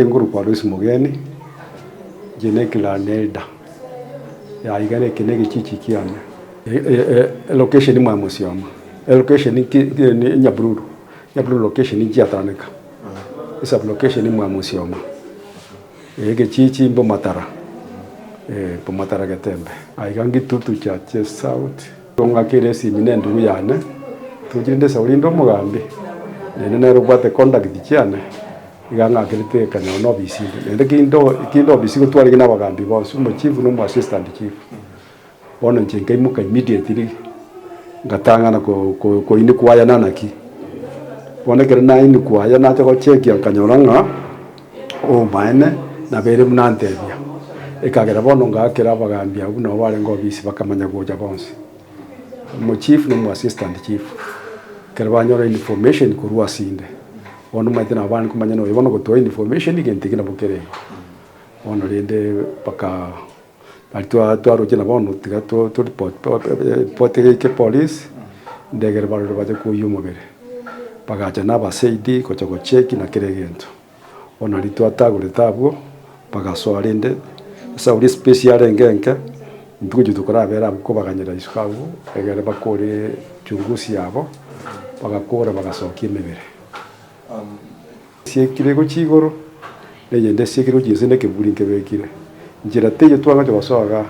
Nguru kwa Luis Mugeni jene kila nelda ya igane kinege chichi kiana location mwa musioma location ni Nyabururu location ni Jataneka isa location mwa musioma ege chichi mbo matara po matara gatembe aigangi tutu cha south tonga kire simine ndu yane tujinde saulindo mugambi nene rubate contact chiane iganga kirite kanyo no bisi ende kindo bisi ko twali na bagambi bose mu chief no mu assistant chief bona njenga imuka immediately ngatanga na ko ini kwaya nanaki bona kere na ini kwaya na to check ya kanyoranga o maene na bere munantebia ikagera bono ngakira bagambi abu no bale ngo bisi bakamanya goja bonse mu chief no mu assistant chief kere banyora information kurwa sinde ono maitena abana kumanya no ibono gotoa information igentikina bukere ono rende paka altwa roje na bono tiga to report ke police ndegere baro baje ku yumobere paka jana ba seidi ko choko check na kiregento ono litwa tagure tabo paka so rende sauri special ngenke ndugo tukora bera ko baganyira isukabu egere bakore chungusi yabo paka kora bagasokia mebere siekire go chigoro nende siekiro jisene ke burinke bekire njira teje twanga cyo basoaga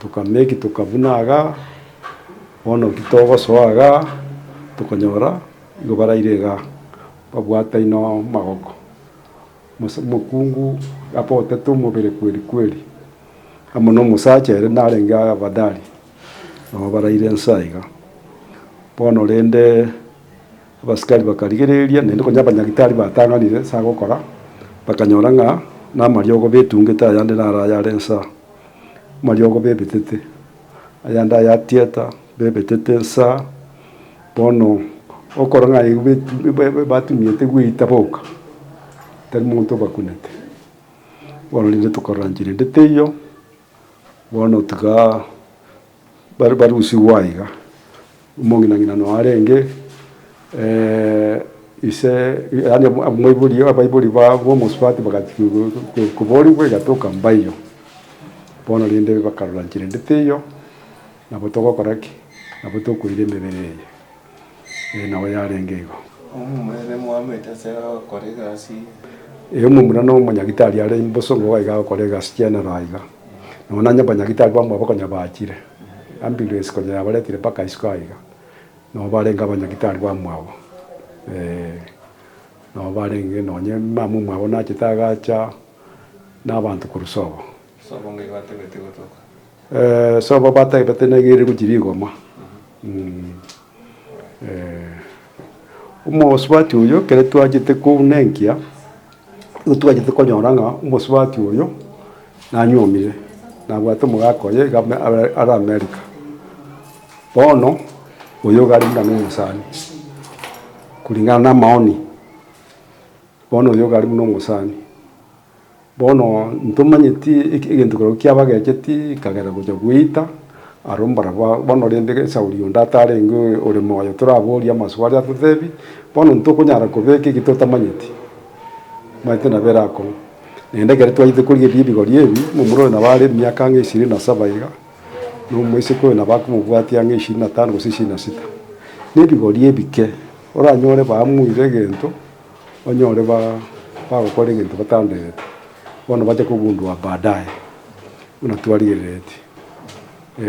tukameki tukavunaga ono kitogo soaga tukanyora igo barairega babwata ino magoko mukungu apote tumubere kweli amono musachere narenga badali no baraire nsaiga bono rende abasikari bakarigereria nende ko nyabanyagitari batanganire sa gukora bakanyoranga na mariogo betungeta yande nara yarensa mariogo bebetete ayanda ya tieta bebetete sa bono okoranga batumiete gwita boka tel muntu bakunete bono linde tukoranjire ndeteyo bono tuka barusi waiga umongina no arenge ise yani amwibuli abaibuli ba muswati bakati kubori kwe gatoka mbayo bono linde bakarola njire ndeteyo nabo toko koraki nabo toko ile mebere nawe yarengego umumene muameta sera korega si umumuna no munyagitari ale imbosongo waiga korega siana raiga nona nya banyagitari bamwe bakonya bakire ambulance konya baletire paka iskaiga no barenga banyagitari bamwabo no barenge nonye mamu mwabo na kitagacha n'abantu kurusobo sobo nge batebete gotoka sobo batebete negere kujirigoma umoswati uyo kere twagite ku nenkia utwagite konyoranga umoswati uyo nanyomire nabwate mugakoye ara America bono uyo gari ndano musani kulingana na maoni bono uyo gari muno musani bono ntumanyiti igentukoro kyabageketi kagera kuja guita arombara bono rende sauri ndatare ngo ore moyo turaboria maswari atuthebi bono ntukunyara kubeke gitotamanyiti maite na berako nende gere twagite kurige bibigori ebi mumuro na bare myaka nge 27 iga no mwese ko na bakumubwati yange 25 gusi 26 nibigori ebike oranyore bamwire gento onyore gukora gento batandete bono baje kugundwa baadaye unatwarire rete